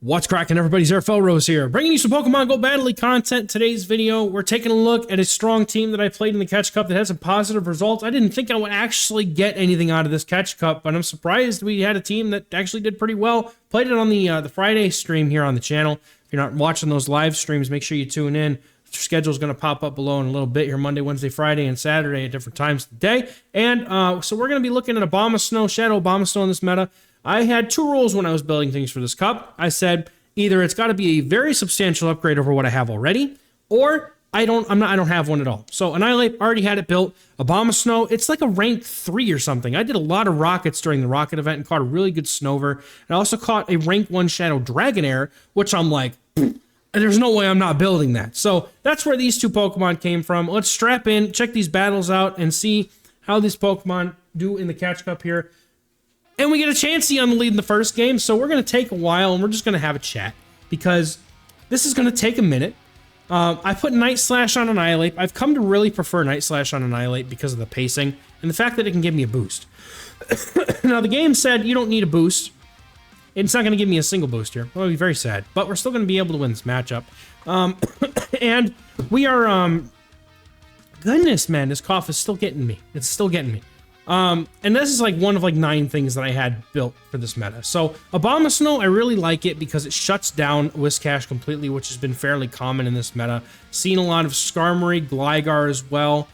What's cracking, everybody? XehrFelrose here, bringing you some Pokemon Go Battle League content. Today's video, we're taking a look at a strong team that I played in the Catch Cup that had some positive results. I didn't think I would actually get anything out of this Catch Cup, but I'm surprised we had a team that actually did pretty well. Played it on the Friday stream here on the channel. If you're not watching those live streams, make sure you tune in. Your schedule is going to pop up below in a little bit here, Monday, Wednesday, Friday, and Saturday at different times of the day. And so we're going to be looking at Abomasnow, Shadow Abomasnow in this meta. I had two rules when I was building things for this cup. I said either it's got to be a very substantial upgrade over what I have already, or I don't have one at all. So Annihilape already had it built. Abomasnow, it's like a rank 3 or something. I did a lot of rockets during the rocket event and caught a really good Snover. And I also caught a rank 1 Shadow Dragonair, which I'm like, there's no way I'm not building that. So that's where these two Pokemon came from. Let's strap in, check these battles out, and see how these Pokemon do in the Catch Cup here. And we get a Chansey on the lead in the first game, so we're going to take a while, and we're just going to have a chat, because this is going to take a minute. I put Night Slash on Annihilape. I've come to really prefer Night Slash on Annihilape because of the pacing, and the fact that it can give me a boost. Now, the game said you don't need a boost. It's not going to give me a single boost here. That would be very sad, but we're still going to be able to win this matchup. And we are, goodness, man, this cough is still getting me. It's still getting me. And this is like one of like 9 things that I had built for this meta. So Abomasnow, I really like it because it shuts down Whiscash completely, which has been fairly common in this meta. Seen a lot of Skarmory, Gligar as well.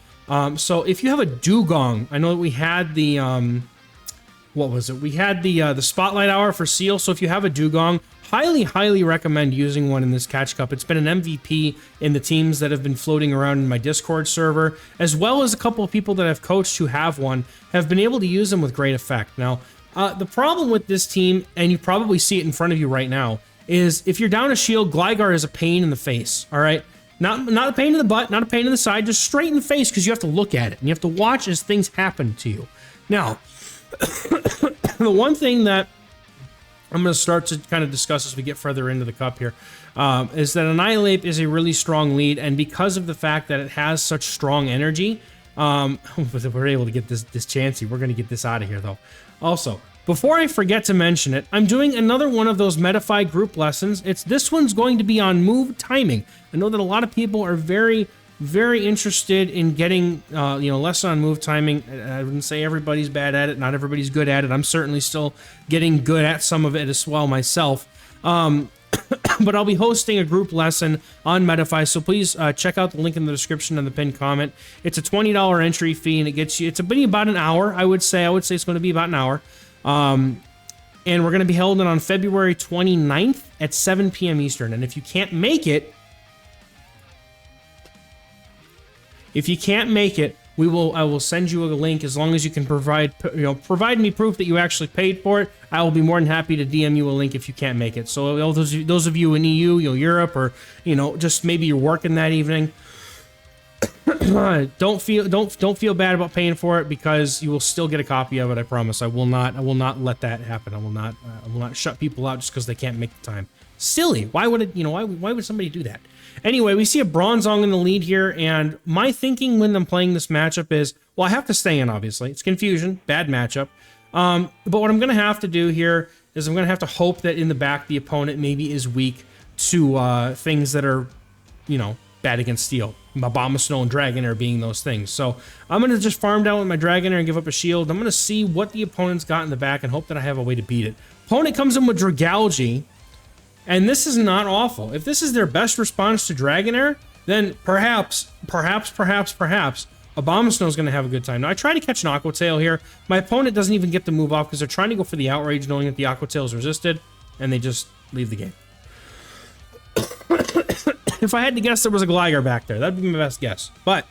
So if you have a Dugong, I know that we had the, what was it? We had the Spotlight Hour for Seal. So if you have a Dugong, highly recommend using one in this Catch Cup. It's been an MVP in the teams that have been floating around in my Discord server, as well as a couple of people that I've coached who have one, have been able to use them with great effect. Now, the problem with this team, and you probably see it in front of you right now, is if you're down a shield, Gligar is a pain in the face, all right? Not a pain in the butt, not a pain in the side, just straight in the face, because you have to look at it, and you have to watch as things happen to you. Now, the one thing that I'm going to start to kind of discuss as we get further into the cup here, is that Annihilape is a really strong lead, and because of the fact that it has such strong energy, we're able to get this Chansey. We're going to get this out of here, though. Also, before I forget to mention it, I'm doing another one of those Metafy group lessons. This one's going to be on move timing. I know that a lot of people are very interested in getting, lesson on move timing. I wouldn't say everybody's bad at it. Not everybody's good at it. I'm certainly still getting good at some of it as well myself. But I'll be hosting a group lesson on Metafy, so please check out the link in the description and the pinned comment. It's a $20 entry fee, and it gets you, it's about an hour, I would say it's going to be about an hour. And we're going to be held on February 29th at 7 p.m. Eastern, and if you can't make it, I will send you a link. As long as you can provide me proof that you actually paid for it, I will be more than happy to DM you a link if you can't make it. So those of you in EU, Europe, or just maybe you're working that evening, don't feel bad about paying for it, because you will still get a copy of it. I promise. I will not let that happen. I will not shut people out just because they can't make the time. Silly. Why would it? Why would somebody do that? Anyway, we see a Bronzong in the lead here, and my thinking when I'm playing this matchup is, well, I have to stay in, obviously. It's confusion, bad matchup. But what I'm going to have to do here is I'm going to have to hope that in the back the opponent maybe is weak to things that are, bad against Steel. Abomasnow and Dragonair being those things. So I'm going to just farm down with my Dragonair and give up a shield. I'm going to see what the opponent's got in the back and hope that I have a way to beat it. Opponent comes in with Dragalge. And this is not awful. If this is their best response to Dragonair, then perhaps, Abomasnow is going to have a good time. Now, I try to catch an Aqua Tail here. My opponent doesn't even get the move off because they're trying to go for the Outrage, knowing that the Aqua Tail is resisted, and they just leave the game. If I had to guess, there was a Gligar back there. That'd be my best guess. But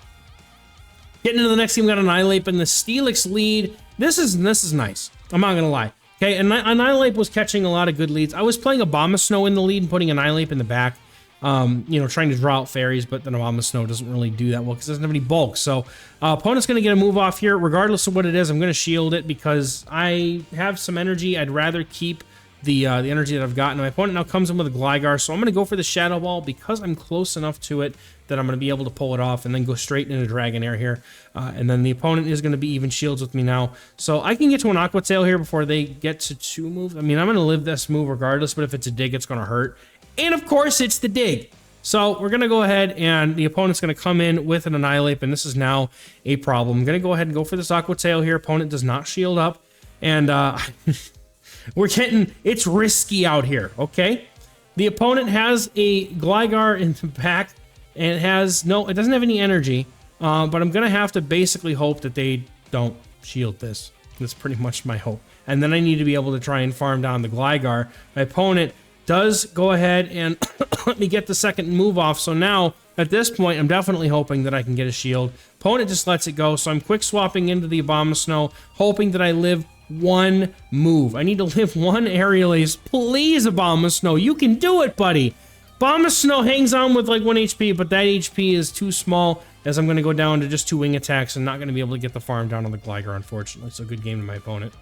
getting into the next team, we got Annihilape in the Steelix lead. This is nice. I'm not going to lie. Okay, and Annihilape was catching a lot of good leads. I was playing Abomasnow in the lead and putting Annihilape in the back, trying to draw out fairies, but then Abomasnow doesn't really do that well because it doesn't have any bulk. So opponent's going to get a move off here. Regardless of what it is, I'm going to shield it because I have some energy. I'd rather keep the energy that I've gotten. My opponent now comes in with a Gligar, so I'm going to go for the Shadow Ball because I'm close enough to it that I'm going to be able to pull it off and then go straight into Dragonair here. And then the opponent is going to be even shields with me now. So I can get to an Aqua Tail here before they get to 2 moves. I mean, I'm going to live this move regardless, but if it's a dig, it's going to hurt. And of course, it's the dig. So we're going to go ahead and the opponent's going to come in with an Annihilape, and this is now a problem. I'm going to go ahead and go for this Aqua Tail here. Opponent does not shield up. And we're getting, it's risky out here, okay? The opponent has a Gligar in the back and it doesn't have any energy, but I'm going to have to basically hope that they don't shield this. That's pretty much my hope. And then I need to be able to try and farm down the Gligar. My opponent does go ahead and let me get the second move off. So now, at this point, I'm definitely hoping that I can get a shield. Opponent just lets it go, so I'm quick swapping into the Abomasnow, hoping that I live 1 move. I need to live 1 Aerial Ace. Please, Abomasnow, you can do it, buddy. Abomasnow hangs on with like 1 HP, but that HP is too small, as I'm going to go down to just 2 wing attacks and not going to be able to get the farm down on the Gligar, unfortunately. So good game to my opponent.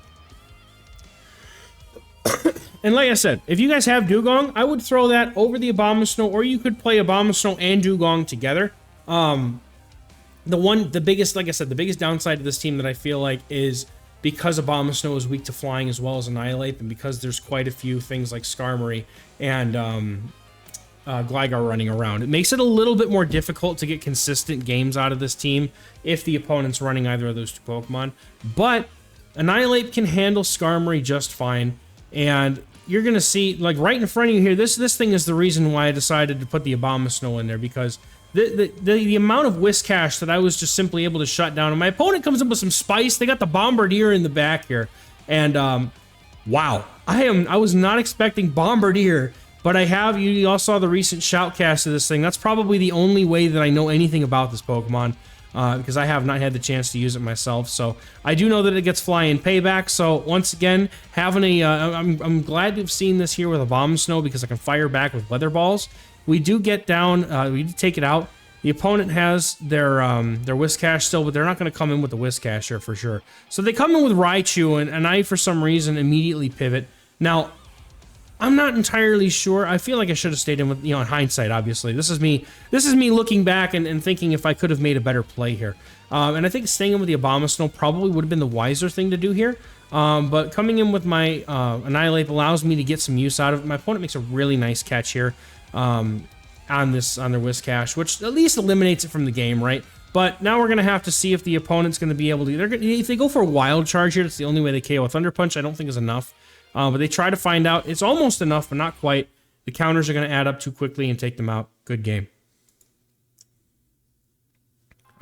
And like I said, if you guys have Dugong, I would throw that over the Abomasnow, or you could play Abomasnow and Dugong together. The biggest, like I said, the biggest downside to this team that I feel like is because Abomasnow is weak to flying as well as Annihilape, and because there's quite a few things like Skarmory and Gligar running around, it makes it a little bit more difficult to get consistent games out of this team if the opponent's running either of those 2 Pokemon. But Annihilape can handle Skarmory just fine, and you're going to see, like, right in front of you here, this thing is the reason why I decided to put the Abomasnow in there, because the amount of Whiscash that I was just simply able to shut down, and my opponent comes in with some spice. They got the Bombirdier in the back here, and wow, I was not expecting Bombirdier, but I have. You all saw the recent shoutcast of this thing. That's probably the only way that I know anything about this Pokemon, because I have not had the chance to use it myself. So I do know that it gets flying payback. So once again, having a, I'm glad to have seen this here with Abomasnow, because I can fire back with Weather Balls. We do get down, we do take it out. The opponent has their Whiscash still, but they're not going to come in with the Whiscash here for sure. So they come in with Raichu, and I, for some reason, immediately pivot. Now, I'm not entirely sure. I feel like I should have stayed in with, in hindsight, obviously. This is me looking back and thinking if I could have made a better play here. And I think staying in with the Abomasnow probably would have been the wiser thing to do here. But coming in with my Annihilape allows me to get some use out of it. My opponent makes a really nice catch here. On their Whiscash, which at least eliminates it from the game, right? But now we're going to have to see if the opponent's going to be able to... if they go for a Wild Charge here, that's the only way they KO. A Thunder Punch I don't think is enough. But they try to find out. It's almost enough, but not quite. The counters are going to add up too quickly and take them out. Good game.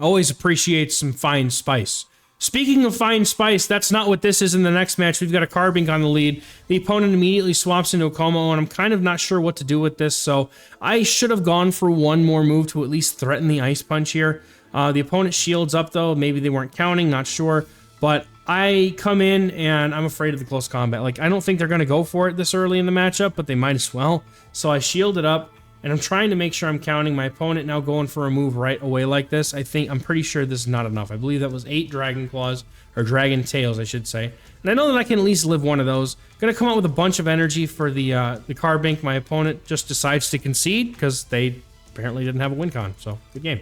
Always appreciate some fine spice. Speaking of fine spice, that's not what this is in the next match. We've got a Carbink on the lead. The opponent immediately swaps into a Como, and I'm kind of not sure what to do with this, so I should have gone for 1 more move to at least threaten the Ice Punch here. The opponent shields up, though. Maybe they weren't counting, not sure. But I come in, and I'm afraid of the close combat. Like, I don't think they're going to go for it this early in the matchup, but they might as well. So I shield it up. And I'm trying to make sure I'm counting. My opponent now going for a move right away like this. I'm pretty sure this is not enough. I believe that was 8 Dragon Claws, or Dragon Tails, I should say. And I know that I can at least live 1 of those. Gonna come out with a bunch of energy for the Carbink. My opponent just decides to concede, because they apparently didn't have a win con. So, good game.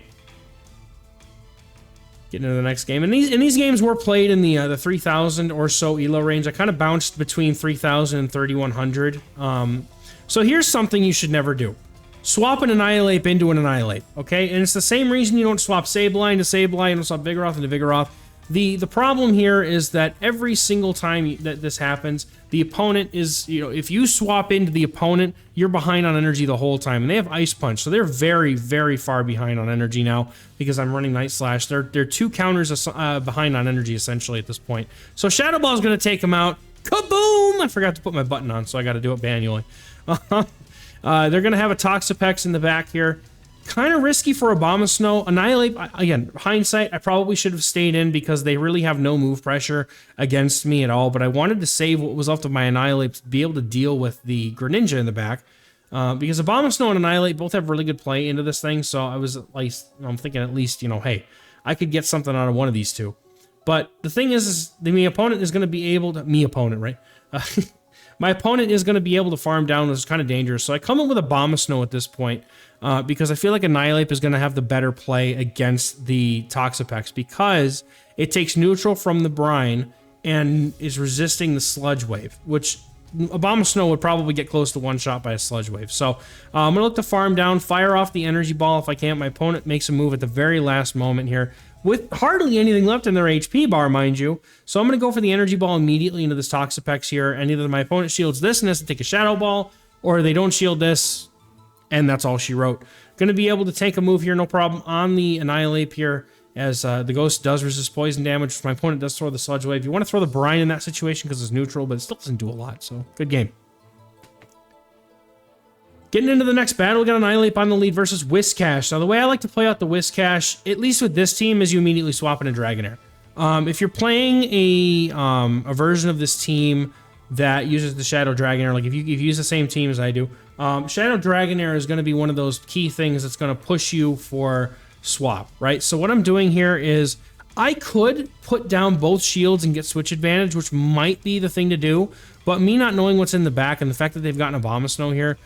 Getting into the next game. And these games were played in the 3,000 or so ELO range. I kind of bounced between 3,000 and 3,100. So here's something you should never do. Swap an Annihilape into an Annihilape, okay? And it's the same reason you don't swap Sableye into Sableye, you don't swap Vigoroth into Vigoroth. The problem here is that every single time that this happens, the opponent is, if you swap into the opponent, you're behind on energy the whole time. And they have Ice Punch, so they're very, very far behind on energy now because I'm running Night Slash. They're 2 counters behind on energy, essentially, at this point. So Shadow Ball is going to take them out. Kaboom! I forgot to put my button on, so I got to do it manually. They're going to have a Toxapex in the back here. Kind of risky for Abomasnow. Annihilape, again, hindsight, I probably should have stayed in because they really have no move pressure against me at all. But I wanted to save what was left of my Annihilape to be able to deal with the Greninja in the back. Because Abomasnow and Annihilape both have really good play into this thing. So I was at least, I'm thinking at least, hey, I could get something out of one of these 2. But the thing is the opponent is going to be able to... Me opponent, right? my opponent is going to be able to farm down, which is kind of dangerous. So I come in with Abomasnow at this point because I feel like Annihilape is going to have the better play against the Toxapex because it takes neutral from the brine and is resisting the Sludge Wave, which Abomasnow would probably get close to one shot by a Sludge Wave. So I'm going to look to farm down, fire off the Energy Ball if I can. My opponent makes a move at the very last moment here with hardly anything left in their HP bar, mind you. So I'm going to go for the Energy Ball immediately into this Toxapex here, and either my opponent shields this and has to take a Shadow Ball, or they don't shield this, and that's all she wrote. Going to be able to take a move here, no problem, on the Annihilape here, as the Ghost does resist poison damage, which my opponent does throw the Sludge Wave. You want to throw the Brine in that situation because it's neutral, but it still doesn't do a lot, so good game. Getting into the next battle, we got Annihilape on the lead versus Whiscash. Now, the way I like to play out the Whiscash, at least with this team, is you immediately swap in a Dragonair. If you're playing a version of this team that uses the Shadow Dragonair, like if you use the same team as I do, Shadow Dragonair is going to be one of those key things that's going to push you for swap, right? So what I'm doing here is I could put down both shields and get switch advantage, which might be the thing to do, but me not knowing what's in the back and the fact that they've gotten Abomasnow here,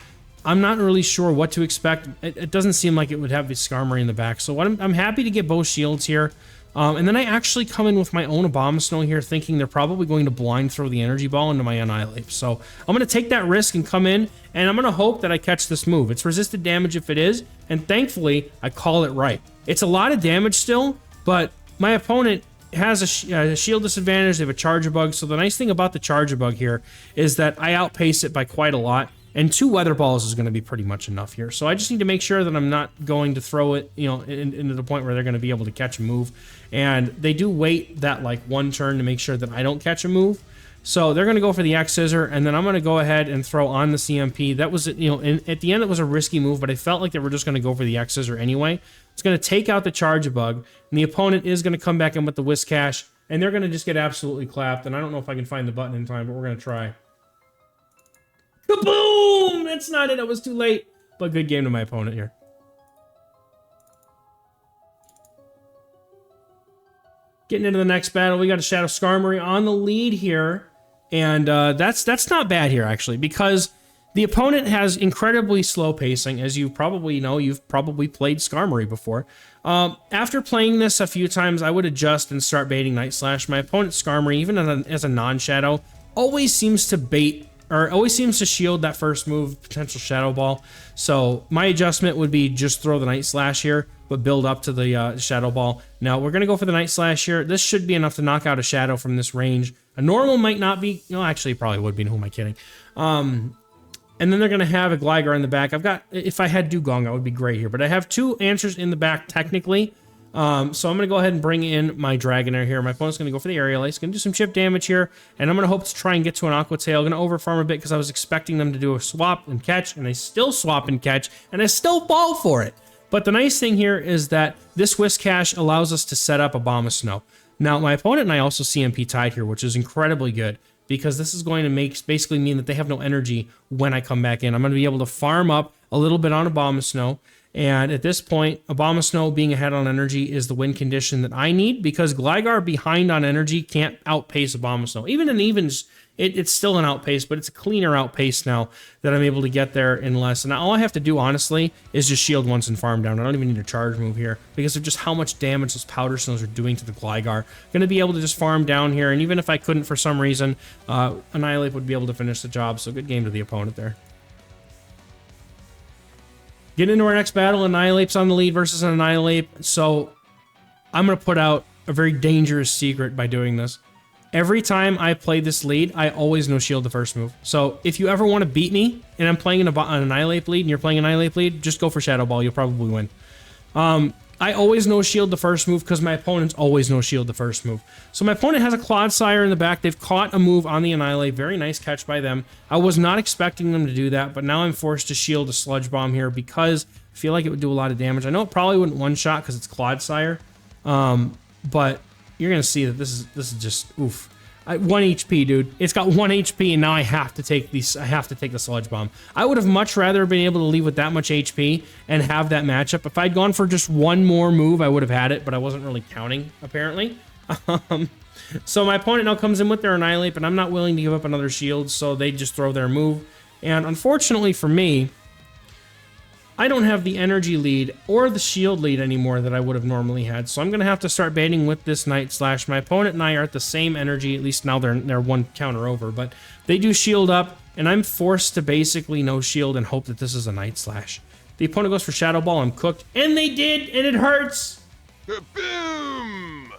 I'm not really sure what to expect. It doesn't seem like it would have the Skarmory in the back, so I'm happy to get both shields here. And then I actually come in with my own Abomasnow here, thinking they're probably going to blind throw the Energy Ball into my Annihilape. So I'm going to take that risk and come in, and I'm going to hope that I catch this move. It's resisted damage if it is, and thankfully, I call it right. It's a lot of damage still, but my opponent has a shield disadvantage. They have a Charger Bug, so the nice thing about the Charger Bug here is that I outpace it by quite a lot. And 2 Weather Balls is going to be pretty much enough here. So I just need to make sure that I'm not going to throw it, you know, into the point where they're going to be able to catch a move. And they do wait that, like, 1 turn to make sure that I don't catch a move. So they're going to go for the X-Scissor, and then I'm going to go ahead and throw on the CMP. That was, you know, at the end it was a risky move, but I felt like they were just going to go for the X-Scissor anyway. It's going to take out the Charger Bug, and the opponent is going to come back in with the Whiscash, and they're going to just get absolutely clapped. And I don't know if I can find the button in time, but we're going to try. Kaboom! That's not it. It was too late. But good game to my opponent here. Getting into the next battle, we got a Shadow Skarmory on the lead here. And that's not bad here, actually, because the opponent has incredibly slow pacing. As you probably know, you've probably played Skarmory before. After playing this a few times, I would adjust and start baiting Night Slash. My opponent's Skarmory, even as a non-Shadow, always seems to bait, or always seems to shield that first move, potential Shadow Ball. So my adjustment would be just throw the Night Slash here, but build up to the Shadow Ball. Now we're going to go for the Night Slash here. This should be enough to knock out a Shadow from this range. A normal might not be. No, actually, it probably would be. Who am I kidding? And then they're going to have a Gligar in the back. I've got, if I had Dugong, that would be great here. But I have 2 answers in the back, technically. So I'm going to go ahead and bring in my Dragonair here. My opponent's going to go for the Aerial Ace. Going to do some chip damage here. And I'm going to hope to try and get to an Aqua Tail. Going to overfarm a bit because I was expecting them to do a swap and catch. And they still swap and catch. And I still fall for it. But the nice thing here is that this Whiscash allows us to set up Abomasnow. Now, my opponent and I also CMP tied here, which is incredibly good. Because this is going to basically mean that they have no energy when I come back in. I'm going to be able to farm up a little bit on Abomasnow. And at this point, Abomasnow being ahead on energy is the win condition that I need, because Gligar behind on energy can't outpace Abomasnow. Even in evens, it's still an outpace, but it's a cleaner outpace now that I'm able to get there in less. And all I have to do, honestly, is just shield once and farm down. I don't even need a charge move here because of just how much damage those Powder Stones are doing to the Gligar. Going to be able to just farm down here, and even if I couldn't for some reason, Annihilape would be able to finish the job. So good game to the opponent there. Getting into our next battle, Annihilape's on the lead versus an Annihilape. So I'm going to put out a very dangerous secret by doing this. Every time I play this lead, I always no-shield the first move. So if you ever want to beat me, and I'm playing an Annihilape lead, and you're playing an Annihilape lead, just go for Shadow Ball. You'll probably win. I always no-shield the first move because my opponents always no-shield the first move. So my opponent has a Clodsire in the back. They've caught a move on the Annihilape. Very nice catch by them. I was not expecting them to do that, but now I'm forced to shield a Sludge Bomb here because I feel like it would do a lot of damage. I know it probably wouldn't one-shot because it's Clodsire, but you're going to see that this is just, oof. 1 HP, dude. It's got 1 HP, and now I have to take these. I have to take the Sludge Bomb. I would have much rather been able to leave with that much HP and have that matchup. If I'd gone for just one more move, I would have had it, but I wasn't really counting, apparently. So my opponent now comes in with their Annihilape, and I'm not willing to give up another shield, so they just throw their move. And unfortunately for me, I don't have the energy lead or the shield lead anymore that I would have normally had, so I'm going to have to start baiting with this Night Slash. My opponent and I are at the same energy, at least now they're one counter over, but they do shield up, and I'm forced to basically no shield and hope that this is a Night Slash. The opponent goes for Shadow Ball, I'm cooked, and they did, and it hurts! Boom!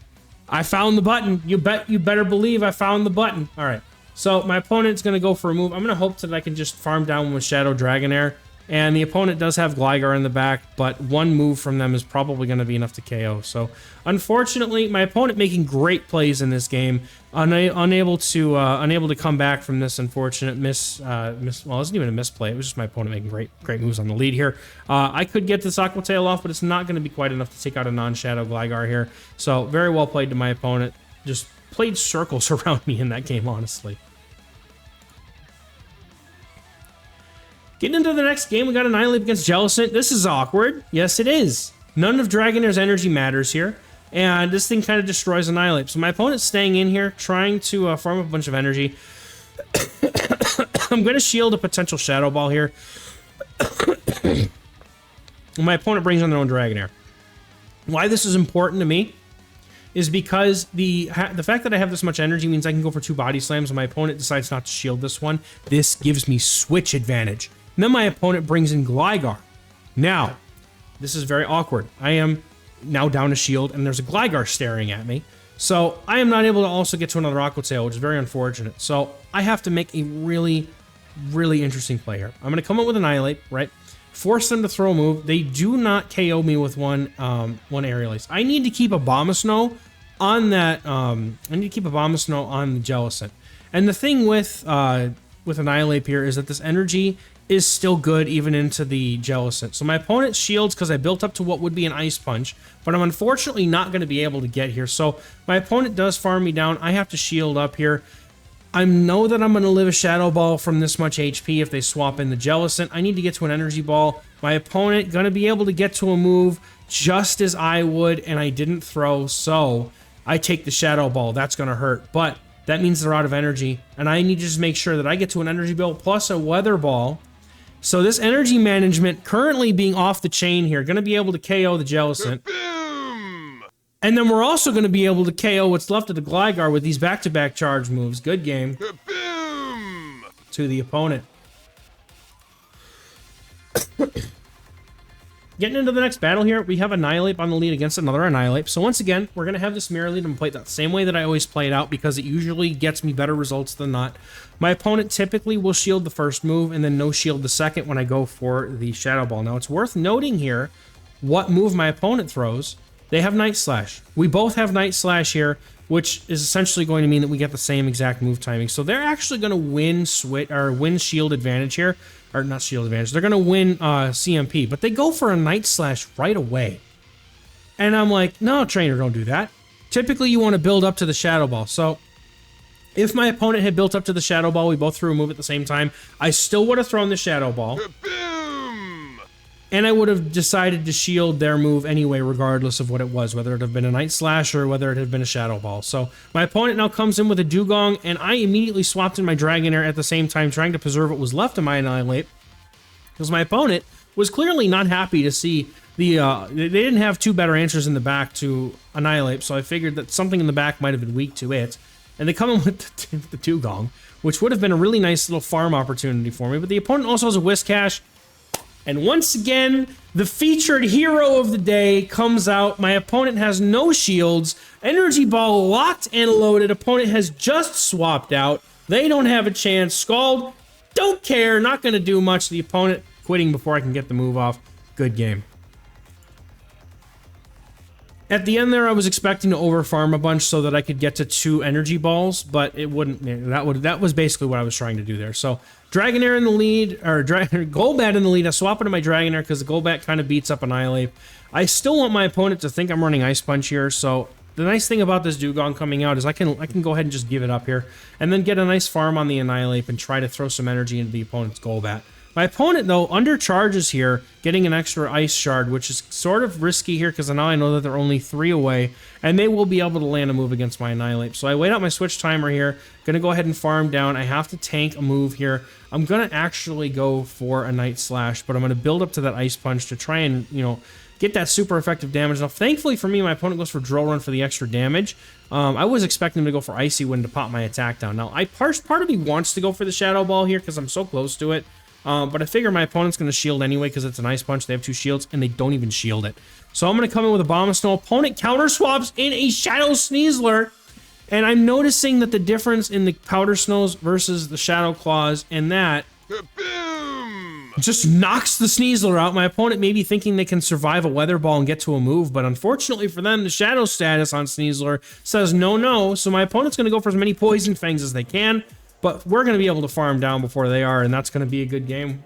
I found the button. You better believe I found the button. Alright, so my opponent's going to go for a move. I'm going to hope that I can just farm down with Shadow Dragonair. And the opponent does have Gligar in the back, but one move from them is probably going to be enough to KO. So, unfortunately, my opponent making great plays in this game, unable to come back from this unfortunate miss. Well, it wasn't even a misplay. It was just my opponent making great moves on the lead here. I could get this Aqua Tail off, but it's not going to be quite enough to take out a non-Shadow Gligar here. So, very well played to my opponent. Just played circles around me in that game, honestly. Getting into the next game, we got Annihilape against Jellicent. This is awkward. Yes, it is. None of Dragonair's energy matters here, and this thing kind of destroys Annihilape. So my opponent's staying in here, trying to farm up a bunch of energy. I'm going to shield a potential Shadow Ball here. My opponent brings on their own Dragonair. Why this is important to me is because the fact that I have this much energy means I can go for 2 Body Slams, and my opponent decides not to shield this one. This gives me switch advantage. And then my opponent brings in Gligar. Now, this is very awkward. I am now down a shield, and there's a Gligar staring at me. So I am not able to also get to another Aqua Tail, which is very unfortunate. So I have to make a really, really interesting play here. I'm going to come up with an Annihilape, right? Force them to throw a move. They do not KO me with one Aerial Ace. I need to keep Abomasnow on that. I need to keep Abomasnow on the Jellicent. And the thing with Annihilape here is that this energy is still good even into the Jellicent. So my opponent shields because I built up to what would be an Ice Punch, but I'm unfortunately not going to be able to get here. So my opponent does farm me down. I have to shield up here. I know that I'm going to live a Shadow Ball from this much HP if they swap in the Jellicent. I need to get to an Energy Ball. My opponent going to be able to get to a move just as I would, and I didn't throw, so I take the Shadow Ball. That's going to hurt, but that means they're out of energy, and I need to just make sure that I get to an Energy Ball plus a Weather Ball. So this energy management currently being off the chain here, going to be able to KO the Jellicent. And then we're also going to be able to KO what's left of the Gligar with these back-to-back charge moves. Good game. To the opponent. Getting into the next battle here, we have Annihilape on the lead against another Annihilape. So once again, we're going to have this mirror lead and play it that same way that I always play it out because it usually gets me better results than not. My opponent typically will shield the first move and then no shield the second when I go for the Shadow Ball. Now it's worth noting here what move my opponent throws. They have Night Slash. We both have Night Slash here, which is essentially going to mean that we get the same exact move timing. So they're actually going to win shield advantage here. Or not shield advantage. They're going to win CMP, but they go for a Night Slash right away. And I'm like, no, trainer, don't do that. Typically, you want to build up to the Shadow Ball. So if my opponent had built up to the Shadow Ball, we both threw a move at the same time, I still would have thrown the Shadow Ball. And I would have decided to shield their move anyway, regardless of what it was, whether it had been a Night Slash or whether it had been a Shadow Ball. So my opponent now comes in with a Dugong, and I immediately swapped in my Dragonair at the same time, trying to preserve what was left of my Annihilape, because my opponent was clearly not happy to see the, they didn't have 2 better answers in the back to Annihilape, so I figured that something in the back might have been weak to it. And they come in with the Dugong, which would have been a really nice little farm opportunity for me, but the opponent also has a Whiscash. And once again, the featured hero of the day comes out. My opponent has no shields. Energy Ball locked and loaded. Opponent has just swapped out. They don't have a chance. Scald, don't care. Not going to do much. The opponent quitting before I can get the move off. Good game. At the end there, I was expecting to overfarm a bunch so that I could get to 2 energy balls, but it wouldn't. That was basically what I was trying to do there. So Dragonair in the lead, or Golbat in the lead. I swap into my Dragonair because the Golbat kind of beats up Annihilape. I still want my opponent to think I'm running Ice Punch here. So the nice thing about this Dugong coming out is I can go ahead and just give it up here, and then get a nice farm on the Annihilape and try to throw some energy into the opponent's Golbat. My opponent, though, undercharges here, getting an extra Ice Shard, which is sort of risky here because now I know that they're only 3 away, and they will be able to land a move against my Annihilape. So I wait out my switch timer here, going to go ahead and farm down. I have to tank a move here. I'm going to actually go for a Night Slash, but I'm going to build up to that Ice Punch to try and, you know, get that super effective damage. Now, thankfully for me, my opponent goes for Drill Run for the extra damage. I was expecting him to go for Icy Wind to pop my attack down. Now, part of me wants to go for the Shadow Ball here because I'm so close to it. But I figure my opponent's going to shield anyway because it's an Ice Punch. They have 2 shields, and they don't even shield it. So I'm going to come in with a Abomasnow. Opponent counter swaps in a Shadow Sneasler. And I'm noticing that the difference in the Powder Snows versus the Shadow Claws and that just knocks the Sneasler out. My opponent may be thinking they can survive a Weather Ball and get to a move, but unfortunately for them, the Shadow status on Sneasler says no. So my opponent's going to go for as many Poison Fangs as they can, but we're going to be able to farm down before they are, and that's going to be a good game.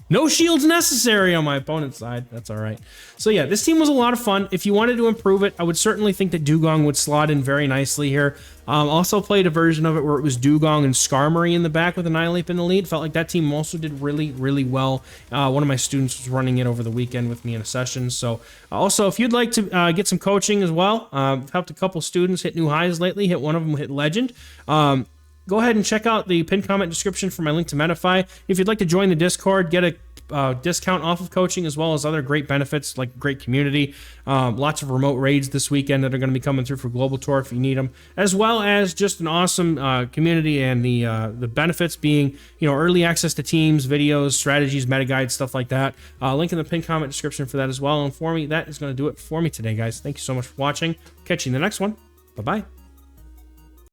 No shields necessary on my opponent's side. That's all right. So yeah, this team was a lot of fun. If you wanted to improve it, I would certainly think that Dugong would slot in very nicely here. Also played a version of it where it was Dugong and Skarmory in the back with Annihilape in the lead. Felt like that team also did really well. One of my students was running it over the weekend with me in a session. So also, if you'd like to get some coaching as well, I've helped a couple students hit new highs lately. Hit one of them hit Legend. Go ahead and check out the pinned comment description for my link to Metafy. If you'd like to join the Discord, get a discount off of coaching as well as other great benefits like great community, lots of remote raids this weekend that are going to be coming through for Global Tour if you need them, as well as just an awesome community and the benefits being, you know, early access to teams, videos, strategies, meta guides, stuff like that. Link in the pinned comment description for that as well. And for me, that is going to do it for me today, guys. Thank you so much for watching. Catch you in the next one. Bye-bye.